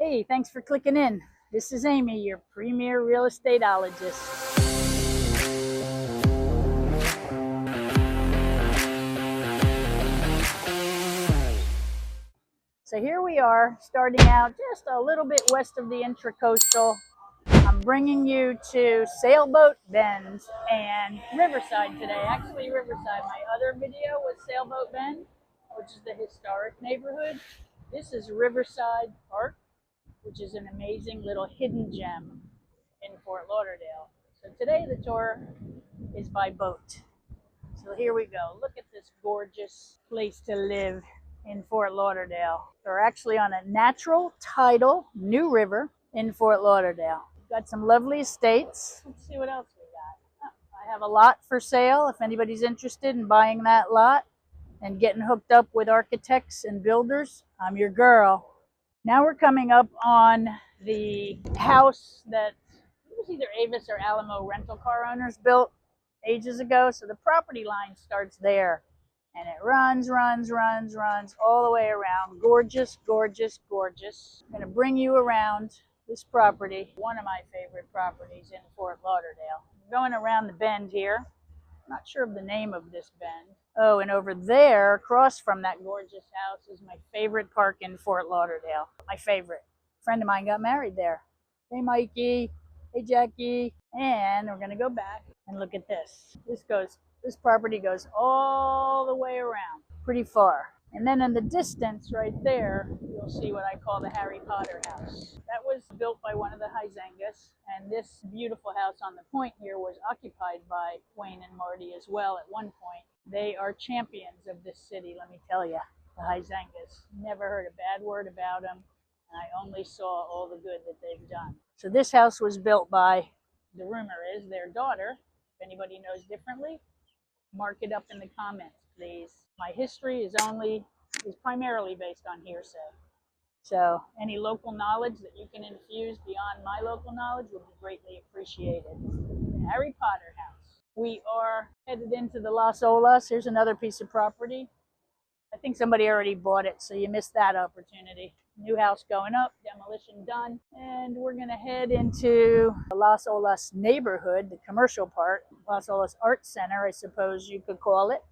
Hey, thanks for clicking in. This is Amy, your premier real estateologist. So here we are, starting out just a little bit west of the Intracoastal. I'm bringing you to Sailboat Bend and Riverside today. Actually, Riverside. My other video was Sailboat Bend, which is the historic neighborhood. This is Riverside Park, which is an amazing little hidden gem in Fort Lauderdale. So today the tour is by boat. So here we go. Look at this gorgeous place to live in Fort Lauderdale. We're actually on a natural tidal new river in Fort Lauderdale. Got some lovely estates. Let's see what else we got. I have a lot for sale if anybody's interested in buying that lot and getting hooked up with architects and builders. I'm your girl. Now we're coming up on the house that it was either Avis or Alamo rental car owners built ages ago. So the property line starts there and it runs all the way around. Gorgeous, gorgeous, gorgeous. I'm going to bring you around this property, one of my favorite properties in Fort Lauderdale. I'm going around the bend here. Not sure of the name of this bend. Oh, and over there, across from that gorgeous house, is my favorite park in Fort Lauderdale. My favorite. A friend of mine got married there. Hey, Mikey. Hey, Jackie. And we're going to go back and look at this. This property goes all the way around, pretty far. And then in the distance right there, you'll see what I call the Harry Potter house. That was built by one of the Huizengas, and this beautiful house on the point here was occupied by Wayne and Marty as well at one point. They are champions of this city, let me tell you, the Huizengas. Never heard a bad word about them, and I only saw all the good that they've done. So this house was built by, the rumor is, their daughter. If anybody knows differently, mark it up in the comments, please. My history is primarily based on hearsay. So any local knowledge that you can infuse beyond my local knowledge would be greatly appreciated. The Harry Potter house. We are headed into the Las Olas. Here's another piece of property. I think somebody already bought it, so you missed that opportunity. New house going up, demolition done, and we're gonna head into the Las Olas neighborhood, the commercial part, Las Olas Art Center, I suppose you could call it.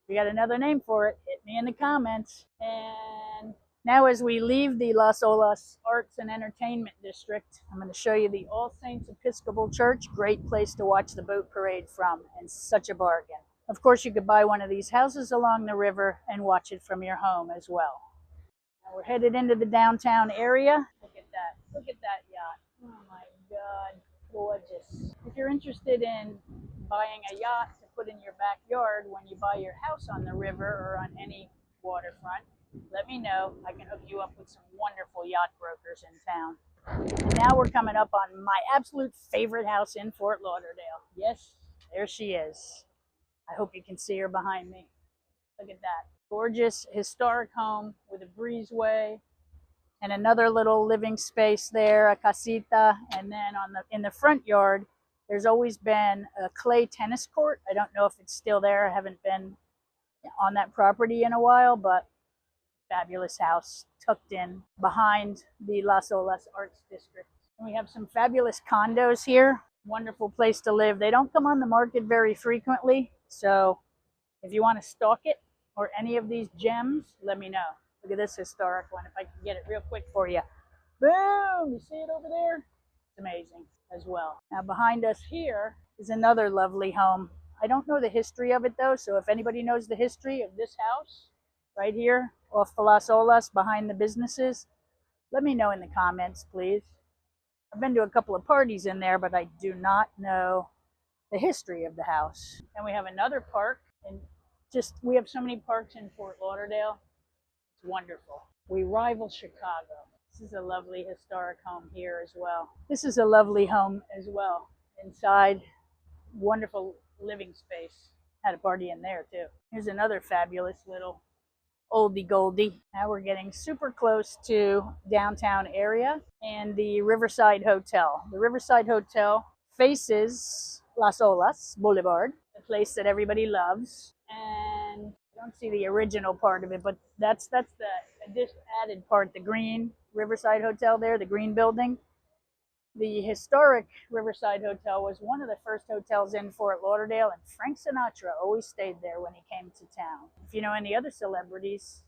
If you got another name for it, hit me in the comments. And now as we leave the Las Olas Arts and Entertainment District, I'm gonna show you the All Saints Episcopal Church. Great place to watch the boat parade from, and such a bargain. Of course, you could buy one of these houses along the river and watch it from your home as well. Now we're headed into the downtown area. Look at that. Look at that yacht. Oh my God, gorgeous. If you're interested in buying a yacht to put in your backyard when you buy your house on the river or on any waterfront, let me know. I can hook you up with some wonderful yacht brokers in town. And now we're coming up on my absolute favorite house in Fort Lauderdale. Yes, there she is. I hope you can see her behind me. Look at that. Gorgeous historic home with a breezeway and another little living space there, a casita. And then in the front yard, there's always been a clay tennis court. I don't know if it's still there. I haven't been on that property in a while, but fabulous house tucked in behind the Las Olas Arts District. And we have some fabulous condos here. Wonderful place to live. They don't come on the market very frequently. So if you want to stalk it or any of these gems, let me know. Look at this historic one, if I can get it real quick for you. Boom! You see it over there? It's amazing as well. Now behind us here is another lovely home. I don't know the history of it though, so if anybody knows the history of this house right here off the Las Olas behind the businesses, let me know in the comments, please. I've been to a couple of parties in there, but I do not know the history of the house. And we have another park, and we have so many parks in Fort Lauderdale. It's wonderful. We rival Chicago. This is a lovely historic home here as well. This is a lovely home as well. Inside, wonderful living space. Had a party in there too. Here's another fabulous little oldie goldie. Now we're getting super close to downtown area and the Riverside Hotel. The Riverside Hotel faces Las Olas Boulevard, the place that everybody loves. And I don't see the original part of it, but that's the added part, the green Riverside Hotel there, the green building. The historic Riverside Hotel was one of the first hotels in Fort Lauderdale, and Frank Sinatra always stayed there when he came to town. If you know any other celebrities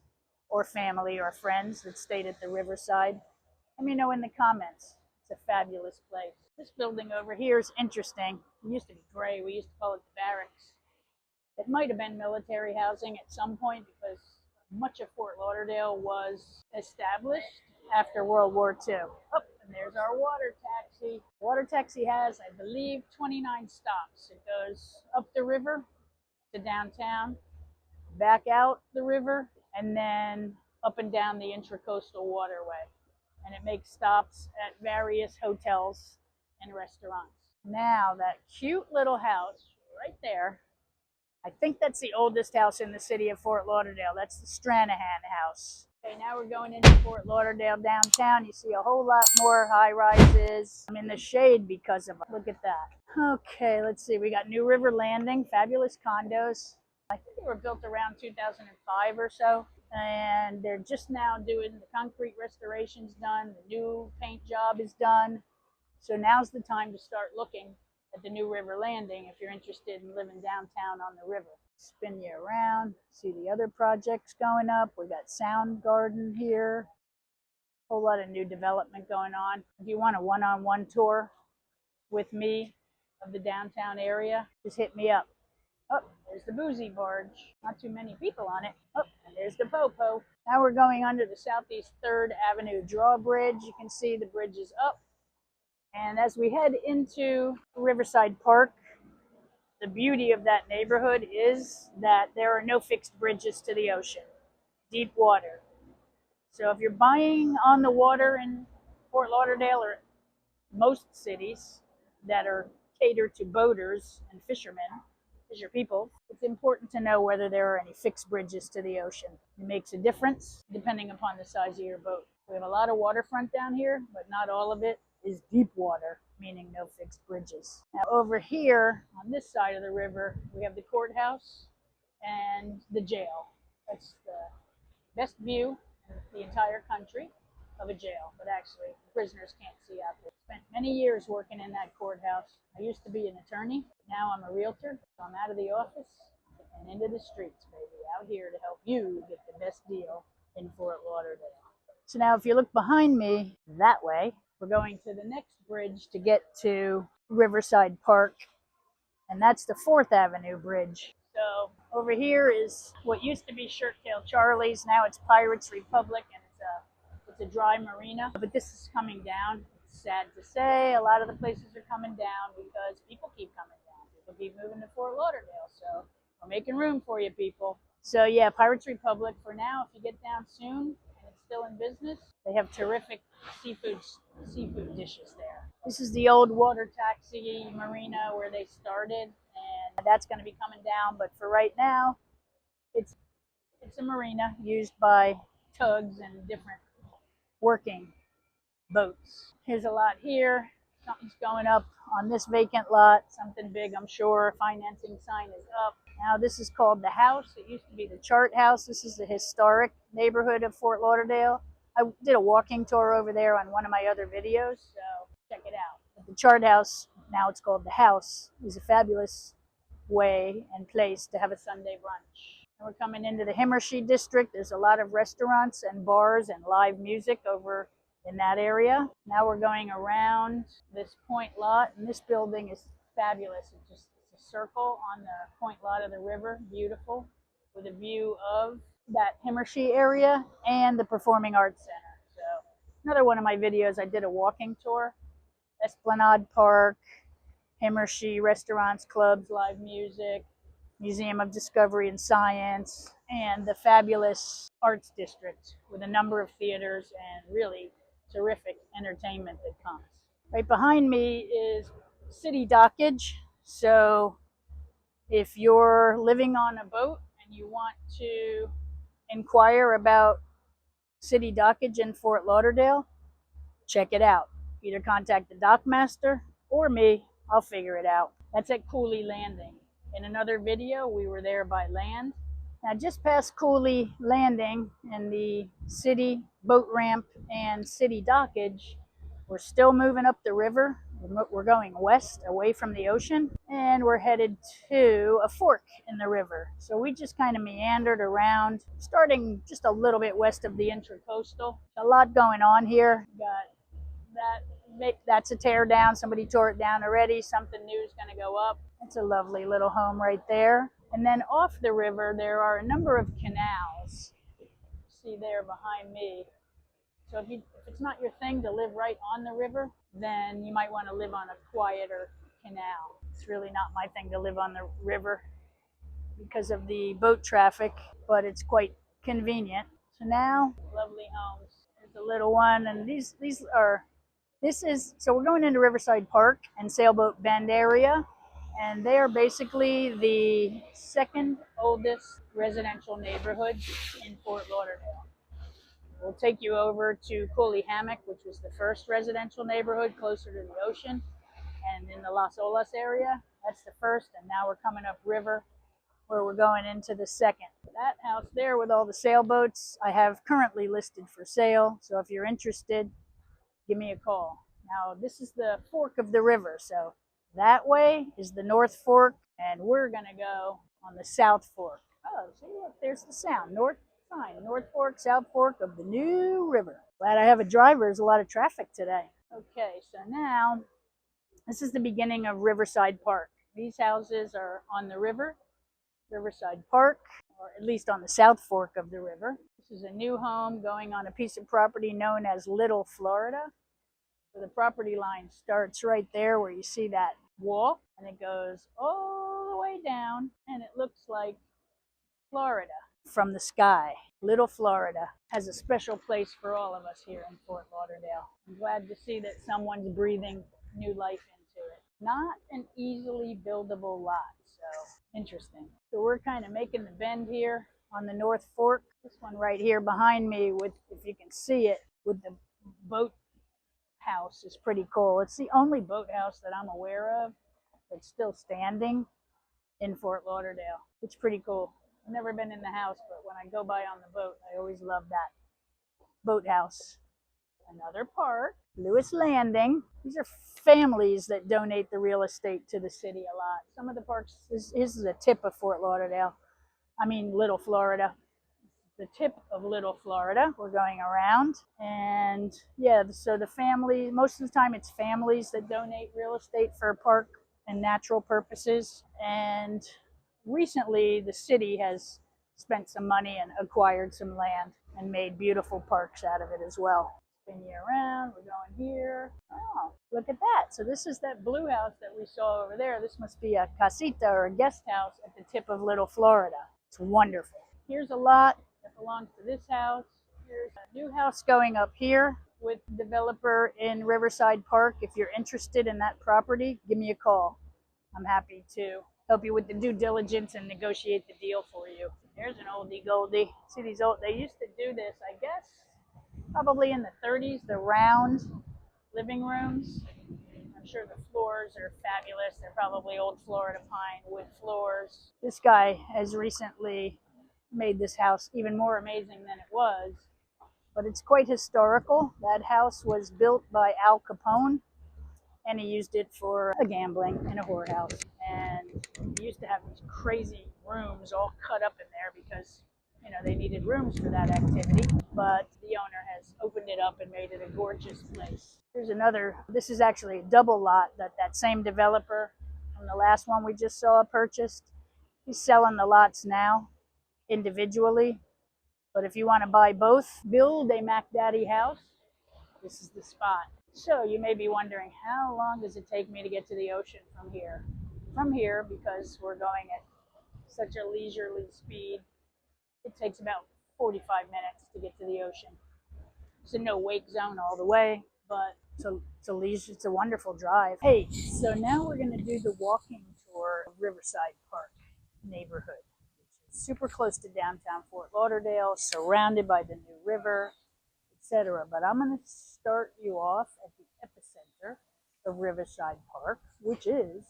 or family or friends that stayed at the Riverside, let me know in the comments. It's a fabulous place. This building over here is interesting. It used to be gray. We used to call it the barracks. It might have been military housing at some point because much of Fort Lauderdale was established after World War II. Oh, and there's our water taxi. Water taxi has, I believe, 29 stops. It goes up the river to downtown, back out the river, and then up and down the intracoastal waterway. And it makes stops at various hotels and restaurants. Now, that cute little house right there, I think that's the oldest house in the city of Fort Lauderdale. That's the Stranahan House. Okay, now we're going into Fort Lauderdale downtown. You see a whole lot more high-rises. I'm in the shade because of it. Look at that. Okay, let's see. We got New River Landing, fabulous condos. I think they were built around 2005 or so. And they're just now doing the concrete restorations done. The new paint job is done. So now's the time to start looking at the New River Landing if you're interested in living downtown on the river. Spin you around, see the other projects going up. We got Sound Garden here. Whole lot of new development going on. If you want a one-on-one tour with me of the downtown area, just hit me up. Oh, there's the boozy barge. Not too many people on it. Oh, and there's the Popo. Now we're going under the Southeast 3rd Avenue drawbridge. You can see the bridge is up. And as we head into Riverside Park, the beauty of that neighborhood is that there are no fixed bridges to the ocean. Deep water. So if you're buying on the water in Fort Lauderdale or most cities that are catered to boaters and fishermen, fisher people, it's important to know whether there are any fixed bridges to the ocean. It makes a difference depending upon the size of your boat. We have a lot of waterfront down here, but not all of it is deep water, meaning no fixed bridges. Now over here on this side of the river, we have the courthouse and the jail. That's the best view in the entire country of a jail, but actually the prisoners can't see out there. Spent many years working in that courthouse. I used to be an attorney. Now I'm a realtor. So I'm out of the office and into the streets, baby, out here to help you get the best deal in Fort Lauderdale. So now if you look behind me that way, we're going to the next bridge to get to Riverside Park, and that's the 4th Avenue Bridge. So over here is what used to be Shirttail Charlie's. Now it's Pirates Republic, and it's a dry marina. But this is coming down. It's sad to say, a lot of the places are coming down because people keep coming down. People keep moving to Fort Lauderdale, so we're making room for you people. So yeah, Pirates Republic for now. If you get down soon and it's still in business, they have terrific seafood dishes there. This is the old water taxi marina where they started, and that's going to be coming down. But for right now, it's a marina used by tugs and different working boats. Here's a lot here. Something's going up on this vacant lot. Something big, I'm sure. Financing sign is up. Now this is called the House. It used to be the Chart House. This is the historic neighborhood of Fort Lauderdale. I did a walking tour over there on one of my other videos, so check it out. But the Chart House, now it's called the House, is a fabulous way and place to have a Sunday brunch. And we're coming into the Himmershey district. There's a lot of restaurants and bars and live music over in that area. Now we're going around this point lot, and this building is fabulous. It's a circle on the point lot of the river, beautiful, with a view of that Himmershey area and the Performing Arts Center. So another one of my videos, I did a walking tour. Esplanade Park, Himmershey, restaurants, clubs, live music, Museum of Discovery and Science, and the fabulous Arts District with a number of theaters and really terrific entertainment that comes. Right behind me is City Dockage. So if you're living on a boat and you want to inquire about City Dockage in Fort Lauderdale, check it out. Either contact the dockmaster or me. I'll figure it out. That's at Cooley Landing. In another video, we were there by land, Now, just past Cooley Landing and the city boat ramp and city dockage, we're still moving up the river. We're going west away from the ocean, and we're headed to a fork in the river. So we just kind of meandered around, starting just a little bit west of the intracoastal. A lot going on here. Got that's a tear down. Somebody tore it down already. Something new is going to go up. It's a lovely little home right there. And then off the river, there are a number of canals. See there behind me. So if it's not your thing to live right on the river, then you might want to live on a quieter canal. It's really not my thing to live on the river because of the boat traffic, but it's quite convenient. So now, lovely homes. There's a little one, and so we're going into Riverside Park and Sailboat Bend area, and they are basically the second oldest residential neighborhood in Fort Lauderdale. We'll take you over to Cooley Hammock, which was the first residential neighborhood closer to the ocean, and in the Las Olas area. That's the first, and now we're coming up river where we're going into the second. That house there with all the sailboats, I have currently listed for sale, so if you're interested, give me a call. Now, this is the fork of the river, so that way is the North Fork, and we're going to go on the South Fork. Oh, see, look, there's the sound. North Fork, South Fork of the new river. Glad I have a driver. There's a lot of traffic today. Okay, so now this is the beginning of Riverside Park. These houses are on the river, Riverside Park, or at least on the South Fork of the river. This is a new home going on a piece of property known as Little Florida. So the property line starts right there where you see that wall, and it goes all the way down, and it looks like Florida from the sky. Little Florida has a special place for all of us here in Fort Lauderdale. I'm glad to see that someone's breathing new life into it. Not an easily buildable lot, so interesting. So we're kind of making the bend here on the North Fork. This one right here behind me, with, if you can see it, with the boat house is pretty cool. It's the only boathouse that I'm aware of that's still standing in Fort Lauderdale. It's pretty cool. I've never been in the house, but when I go by on the boat, I always love that boathouse. Another park, Lewis Landing. These are families that donate the real estate to the city a lot. Some of the parks, this is the tip of Fort Lauderdale. I mean, Little Florida. The tip of Little Florida. We're going around, and yeah, so the family, most of the time it's families that donate real estate for a park and natural purposes. And recently the city has spent some money and acquired some land and made beautiful parks out of it as well. Spin you around, we're going here. Oh, look at that. So this is that blue house that we saw over there. This must be a casita or a guest house at the tip of Little Florida. It's wonderful. Here's a lot that belongs to this house. Here's a new house going up here with developer in Riverside Park. If you're interested in that property, give me a call. I'm happy to help you with the due diligence and negotiate the deal for you. Here's an oldie goldie. See these old, they used to do this, I guess, probably in the 30s, the round living rooms. I'm sure the floors are fabulous. They're probably old Florida pine wood floors. This guy has recently made this house even more amazing than it was, but it's quite historical. That house was built by Al Capone, and he used it for gambling in a whorehouse. And he used to have these crazy rooms all cut up in there because, you know, they needed rooms for that activity. But the owner has opened it up and made it a gorgeous place. Here's another, this is actually a double lot that same developer from the last one we just saw purchased. He's selling the lots now individually. But if you want to buy both, build a Mac Daddy house, this is the spot. So you may be wondering, how long does it take me to get to the ocean from here? From here, because we're going at such a leisurely speed, it takes about 45 minutes to get to the ocean. It's a no wake zone all the way, but it's a wonderful drive. Hey, so now we're going to do the walking tour of Riverside Park neighborhood, which is super close to downtown Fort Lauderdale, surrounded by the new river, etc. But I'm going to start you off at the epicenter of Riverside Park, which is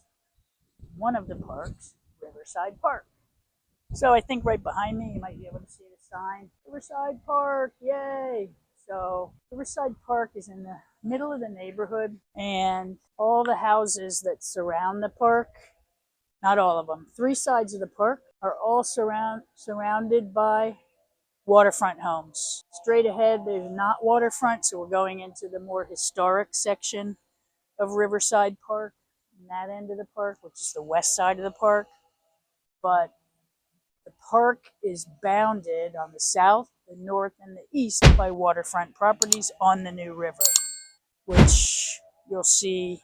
one of the parks, Riverside Park. So I think right behind me, you might be able to see the sign, Riverside Park, yay. So Riverside Park is in the middle of the neighborhood, and all the houses that surround the park, not all of them, three sides of the park are all surrounded by waterfront homes. Straight ahead, there's not waterfront, so we're going into the more historic section of Riverside Park, in that end of the park, which is the west side of the park. But the park is bounded on the south, the north, and the east by waterfront properties on the New River, which you'll see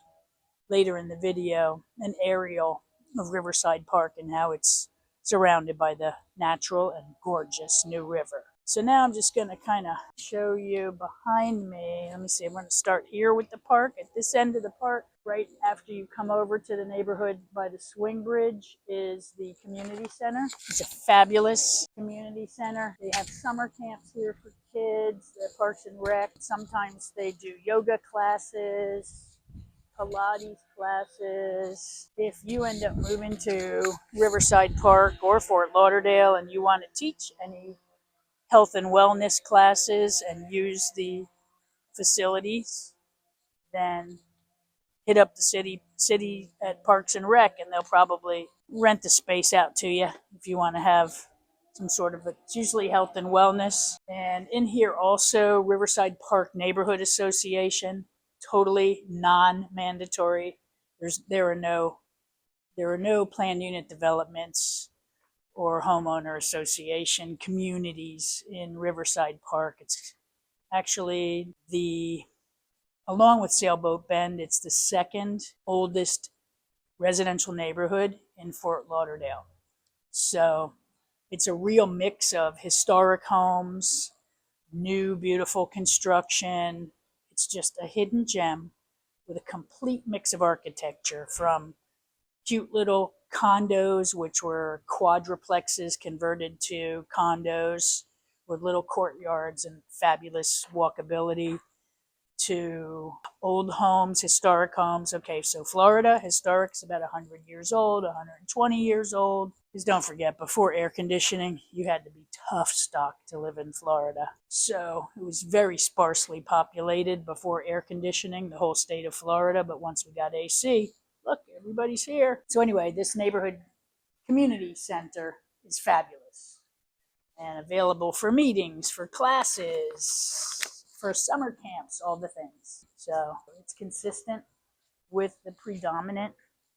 later in the video, an aerial of Riverside Park and how it's surrounded by the natural and gorgeous New River. So now I'm just going to kind of show you behind me. Let me see, I'm going to start here with the park. At this end of the park, right after you come over to the neighborhood by the swing bridge, is the community center. It's a fabulous community center. They have summer camps here for kids, the Parks and Rec. Sometimes they do yoga classes, Pilates classes. If you end up moving to Riverside Park or Fort Lauderdale and you want to teach any health and wellness classes and use the facilities, then hit up the city at Parks and Rec, and they'll probably rent the space out to you if you want to have some sort of it's usually health and wellness. And in here also, Riverside Park Neighborhood Association, totally non-mandatory. There are no planned unit developments or homeowner association communities in Riverside Park. It's actually along with Sailboat Bend, it's the second oldest residential neighborhood in Fort Lauderdale. So it's a real mix of historic homes, new beautiful construction. It's just a hidden gem with a complete mix of architecture, from cute little condos, which were quadruplexes converted to condos with little courtyards and fabulous walkability, to old homes, historic homes. Okay, so Florida, historic's about 100 years old, 120 years old. Because don't forget, before air conditioning, you had to be tough stock to live in Florida. So it was very sparsely populated before air conditioning, the whole state of Florida. But once we got AC, look, everybody's here. So anyway, this neighborhood community center is fabulous and available for meetings, for classes, for summer camps, all the things. So it's consistent with the predominant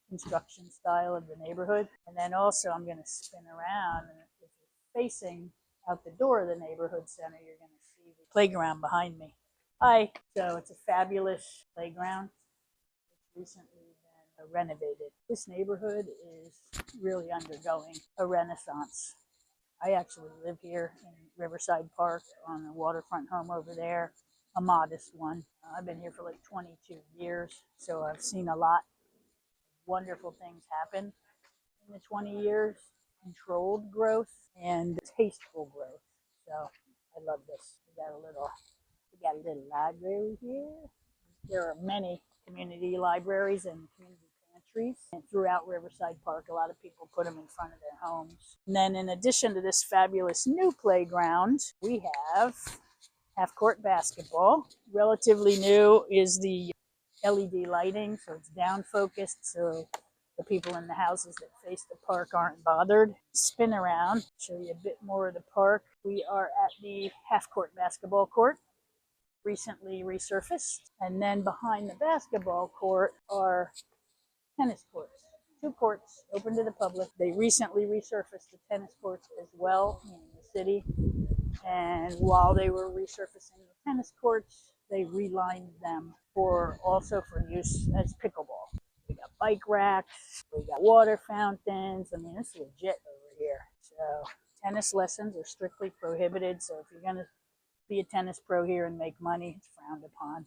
construction style of the neighborhood. And then also I'm going to spin around, and if you're facing out the door of the neighborhood center, you're going to see the playground behind me. Hi. So it's a fabulous playground. It's recently been renovated. This neighborhood is really undergoing a renaissance. I actually live here in Riverside Park on a waterfront home over there, a modest one. I've been here for like 22 years, so I've seen a lot of wonderful things happen in the 20 years, controlled growth and tasteful growth. So I love this. We got a little library here. There are many community libraries and community pantries throughout Riverside Park. A lot of people put them in front of their homes. And then in addition to this fabulous new playground, we have half-court basketball. Relatively new is the LED lighting, so it's down focused, so the people in the houses that face the park aren't bothered. Spin around, show you a bit more of the park. We are at the half-court basketball court, recently resurfaced. And then behind the basketball court are tennis courts. 2 courts open to the public. They recently resurfaced the tennis courts as well in the city. And while they were resurfacing the tennis courts, they relined them for use as pickleball. We got bike racks, we got water fountains. I mean, it's legit over here. So tennis lessons are strictly prohibited. So if you're going to be a tennis pro here and make money, it's frowned upon,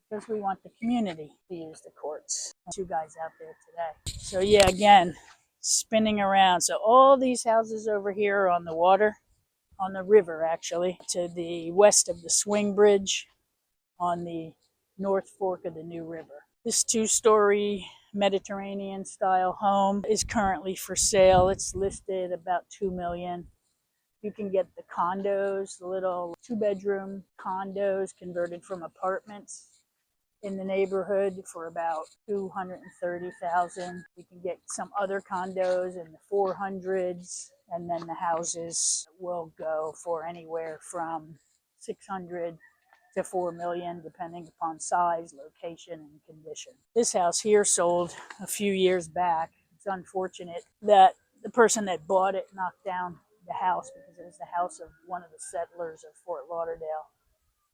because we want the community to use the courts. 2 guys out there today. So yeah, again, spinning around. So all these houses over here are on the water, on the river actually, to the west of the swing bridge on the North Fork of the New River. This 2-story Mediterranean style home is currently for sale. It's listed about $2 million. You can get the condos, the little 2-bedroom condos converted from apartments in the neighborhood for about $230,000. You can get some other condos in the 400s, and then the houses will go for anywhere from 600 to 4 million, depending upon size, location, and condition. This house here sold a few years back. It's unfortunate that the person that bought it knocked down the house because it was the house of one of the settlers of Fort Lauderdale.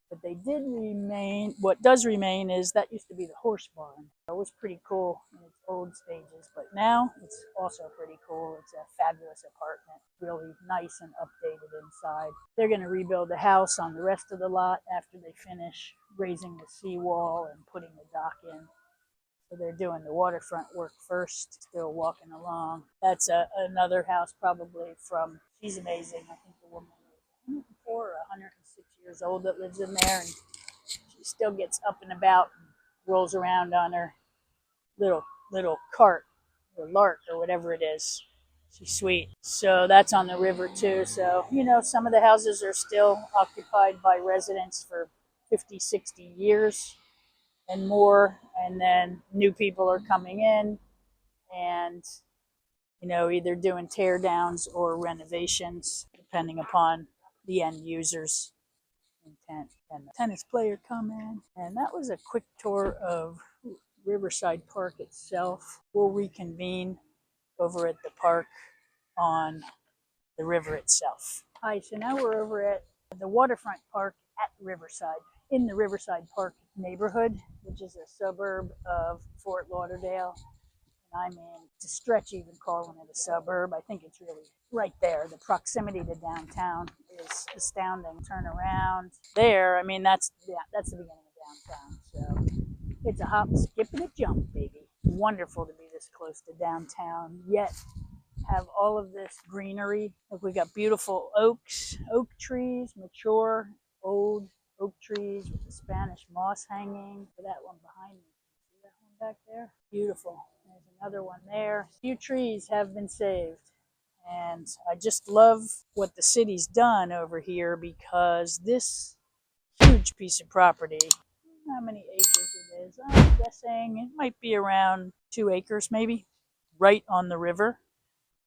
But they did remain, what does remain is that used to be the horse barn. It was pretty cool in its old stages, but now it's also pretty cool. It's a fabulous apartment, really nice and updated inside. They're going to rebuild the house on the rest of the lot after they finish raising the seawall and putting the dock in. So they're doing the waterfront work first, still walking along. That's another house probably from, she's amazing. I think the woman is 104 or 106 years old that lives in there, and she still gets up and about and rolls around on her little cart or lark or whatever it is. She's sweet. So that's on the river too. So, you know, some of the houses are still occupied by residents for 50, 60 years and more, and then new people are coming in and, you know, either doing tear downs or renovations depending upon the end user's intent. And the tennis player come in, and that was a quick tour of Riverside Park itself. We'll reconvene over at the park on the river itself. Hi, so now we're over at the Waterfront Park at Riverside, in the Riverside Park neighborhood, which is a suburb of Fort Lauderdale. And I mean, to stretch even calling it a suburb, I think it's really right there. The proximity to downtown is astounding. Turn around there, I mean, that's the beginning of downtown. So it's a hop, skip, and a jump, baby. Wonderful to be this close to downtown, yet have all of this greenery. Look, we got beautiful oaks, oak trees, mature, old oak trees with the Spanish moss hanging. That one behind me. See that one back there? Beautiful. There's another one there. A few trees have been saved. And I just love what the city's done over here, because this huge piece of property, how many acres it is? I'm guessing it might be around 2 acres maybe, right on the river.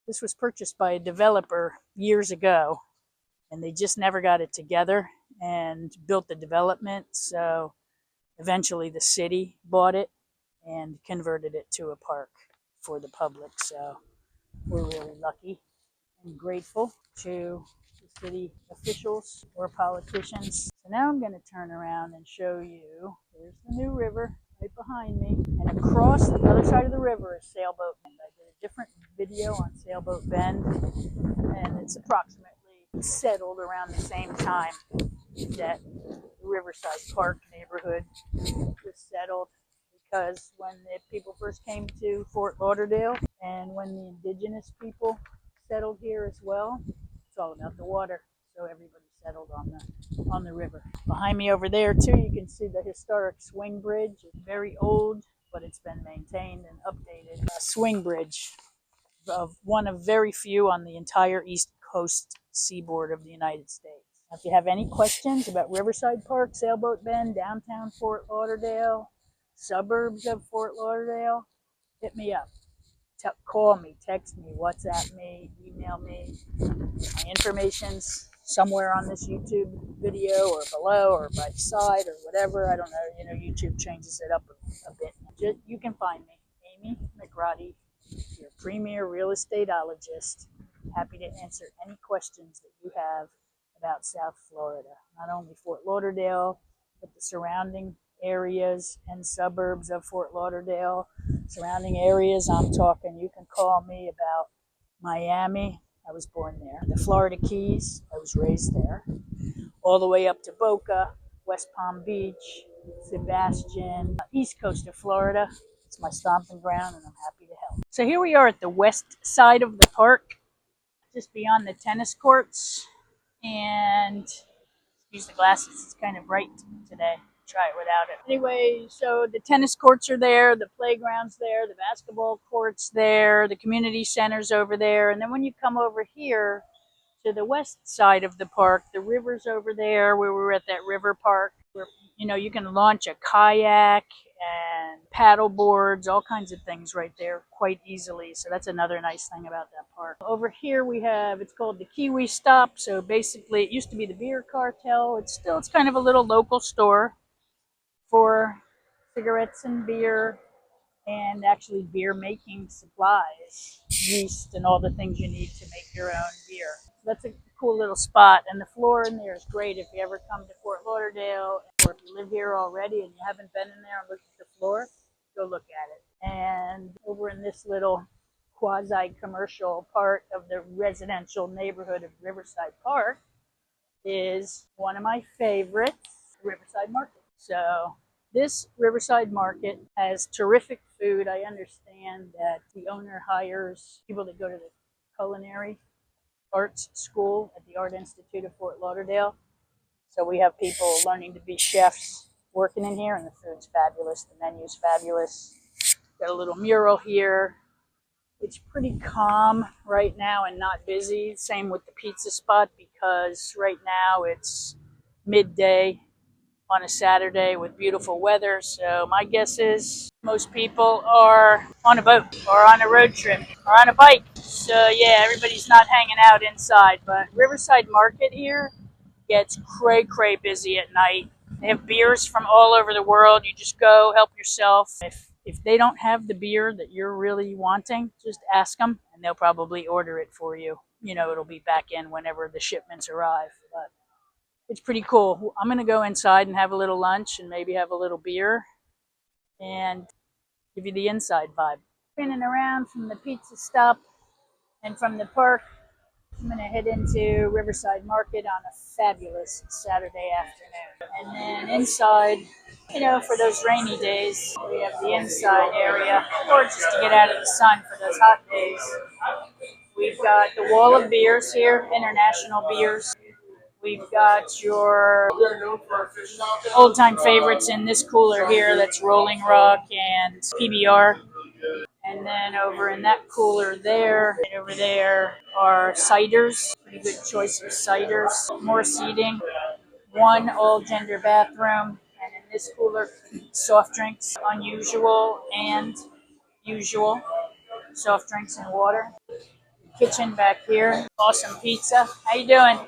This was purchased by a developer years ago, and they just never got it together and built the development. So eventually the city bought it and converted it to a park for the public. So we're really lucky and grateful to the city officials or politicians. So now I'm going to turn around and show you, there's the new river right behind me, and across the other side of the river is Sailboat Bend. I did a different video on Sailboat Bend, and it's approximately settled around the same time that the Riverside Park neighborhood was settled, because when the people first came to Fort Lauderdale and when the indigenous people settled here as well, it's all about the water. So everybody settled on the river. Behind me over there too, you can see the historic swing bridge. It's very old, but it's been maintained and updated. A swing bridge, of one of very few on the entire east coast seaboard of the United States. Now, if you have any questions about Riverside Park, Sailboat Bend, downtown Fort Lauderdale, suburbs of Fort Lauderdale, hit me up. Call me, text me, WhatsApp me, email me. My information's somewhere on this YouTube video or below or by the side or whatever. I don't know. You know, YouTube changes it up a bit. You can find me, Amy McRotty, your premier real estateologist. Happy to answer any questions that you have about South Florida. Not only Fort Lauderdale, but the surrounding areas and suburbs of Fort Lauderdale. Surrounding areas, I'm talking, you can call me about Miami. I was born there. The Florida Keys, I was raised there. All the way up to Boca, West Palm Beach, Sebastian, east coast of Florida. It's my stomping ground, and I'm happy to help. So here we are at the west side of the park, just beyond the tennis courts. And use the glasses, it's kind of bright today. try it without it. Anyway, so the tennis courts are there, the playground's there, the basketball court's there, the community center's over there. And then when you come over here to the west side of the park, the river's over there where we were at that river park where, you know, you can launch a kayak and paddle boards, all kinds of things right there quite easily. So that's another nice thing about that park. Over here we have, it's called the Kiwi stop. So basically it used to be the beer cartel. It's kind of a little local store for cigarettes and beer and actually beer making supplies, yeast and all the things you need to make your own beer. That's a cool little spot, and the floor in there is great if you ever come to Fort Lauderdale, or if you live here already and you haven't been in there and looked at the floor, go look at it. And over in this little quasi-commercial part of the residential neighborhood of Riverside Park is one of my favorites, Riverside Market. So this Riverside Market has terrific food. I understand that the owner hires people that go to the culinary arts school at the Art Institute of Fort Lauderdale. So we have people learning to be chefs working in here, and the food's fabulous. The menu's fabulous. Got a little mural here. It's pretty calm right now and not busy. Same with the pizza spot, because right now it's midday on a Saturday with beautiful weather. So my guess is most people are on a boat or on a road trip or on a bike. So yeah, everybody's not hanging out inside. But Riverside Market here gets cray busy at night. They have beers from all over the world. You just go help yourself. If they don't have the beer that you're really wanting, just ask them and they'll probably order it for you. You know, it'll be back in whenever the shipments arrive. But it's pretty cool. I'm going to go inside and have a little lunch and maybe have a little beer and give you the inside vibe. Spinning around from the pizza stop and from the park, I'm going to head into Riverside Market on a fabulous Saturday afternoon. And then inside, you know, for those rainy days, we have the inside area, or just to get out of the sun for those hot days. We've got the wall of beers here, international beers. We've got your old-time favorites in this cooler here, that's Rolling Rock and PBR. And then over in that cooler there, right over there are ciders. Pretty good choice of ciders. More seating. One all-gender bathroom. And in this cooler, soft drinks, unusual and usual. Soft drinks and water. Kitchen back here. Awesome pizza. How you doing?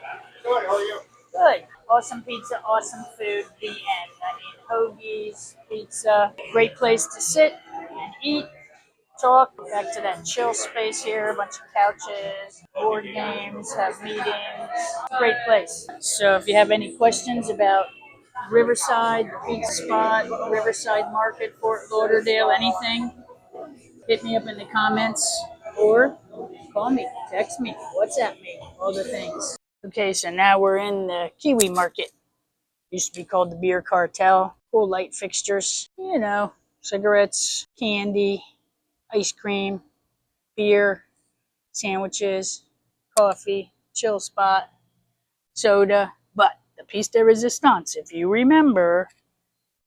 Good. How are you? Good. Awesome pizza, awesome food. The end. I mean, hoagies, pizza. Great place to sit and eat. Talk. Back to that chill space here, a bunch of couches, board games, have meetings. Great place. So if you have any questions about Riverside, the pizza spot, Riverside Market, Fort Lauderdale, anything, hit me up in the comments or call me, text me, WhatsApp me, all the things. Okay, so now we're in the Kiwi Market. Used to be called the Beer Cartel. Cool light fixtures, you know, cigarettes, candy, ice cream, beer, sandwiches, coffee, chill spot, soda. But the piece de resistance, if you remember,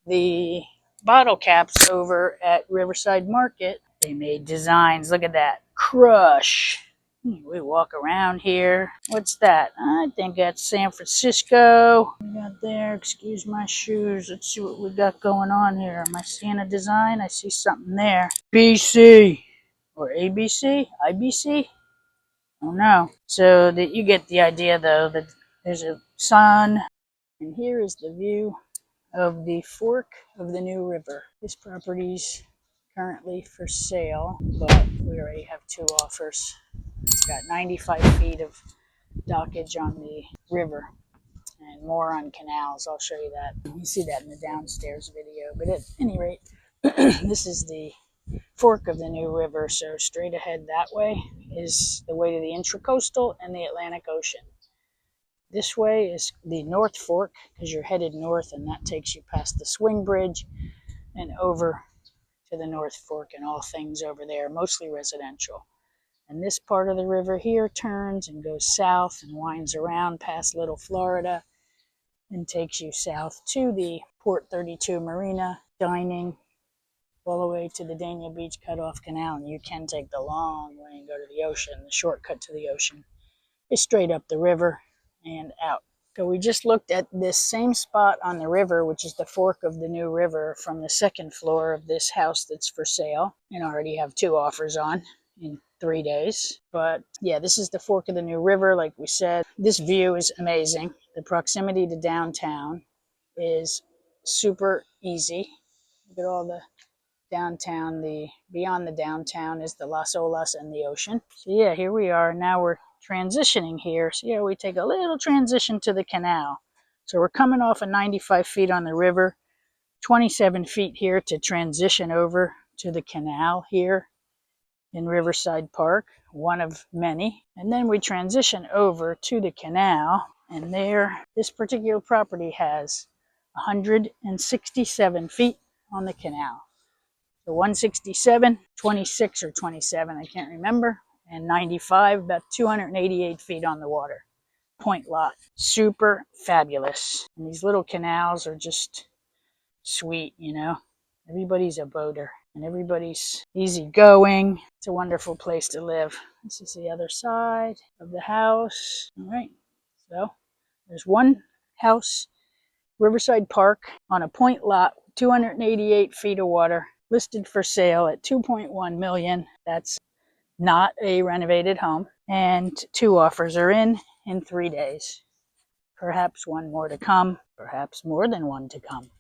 the bottle caps over at Riverside Market, they made designs. Look at that. Crush. We walk around here. What's that? I think that's San Francisco. We got there. Excuse my shoes. Let's see what we got going on here. Am I seeing a design? I see something there. BC. Or ABC? IBC? Oh no. So that you get the idea though, that there's a sun. And here is the view of the fork of the New River. This property's currently for sale, but we already have two offers. It's got 95 feet of dockage on the river and more on canals. I'll show you that. You see that in the downstairs video. But at any rate, this is the fork of the New River. So straight ahead that way is the way to the Intracoastal and the Atlantic Ocean. This way is the North Fork because you're headed north, and that takes you past the swing bridge and over to the North Fork and all things over there, mostly residential. And this part of the river here turns and goes south and winds around past Little Florida and takes you south to the Port 32 Marina, dining, all the way to the Dania Beach Cutoff Canal. And you can take the long way and go to the ocean. The shortcut to the ocean is straight up the river and out. So we just looked at this same spot on the river, which is the fork of the new river, from the second floor of this house that's for sale, and already have 2 offers on in 3 days. But yeah, this is the fork of the new river, like we said. This view is amazing. The proximity to downtown is super easy. Look at all the downtown. The beyond the downtown is the Las Olas and the ocean. So yeah, here we are. Now we're transitioning here. So yeah, we take a little transition to the canal. So we're coming off of 95 feet on the river, 27 feet here to transition over to the canal here in Riverside Park, one of many. And then we transition over to the canal, and there, this particular property has 167 feet on the canal. So 167, 26 or 27, I can't remember, and 95, about 288 feet on the water. Point lot. Super fabulous. And these little canals are just sweet, you know. Everybody's a boater and everybody's easygoing. It's a wonderful place to live. This is the other side of the house. All right, so there's one house, Riverside Park, on a point lot, 288 feet of water, listed for sale at $2.1 million. That's not a renovated home, and 2 offers are in 3 days. Perhaps one more to come, perhaps more than one to come.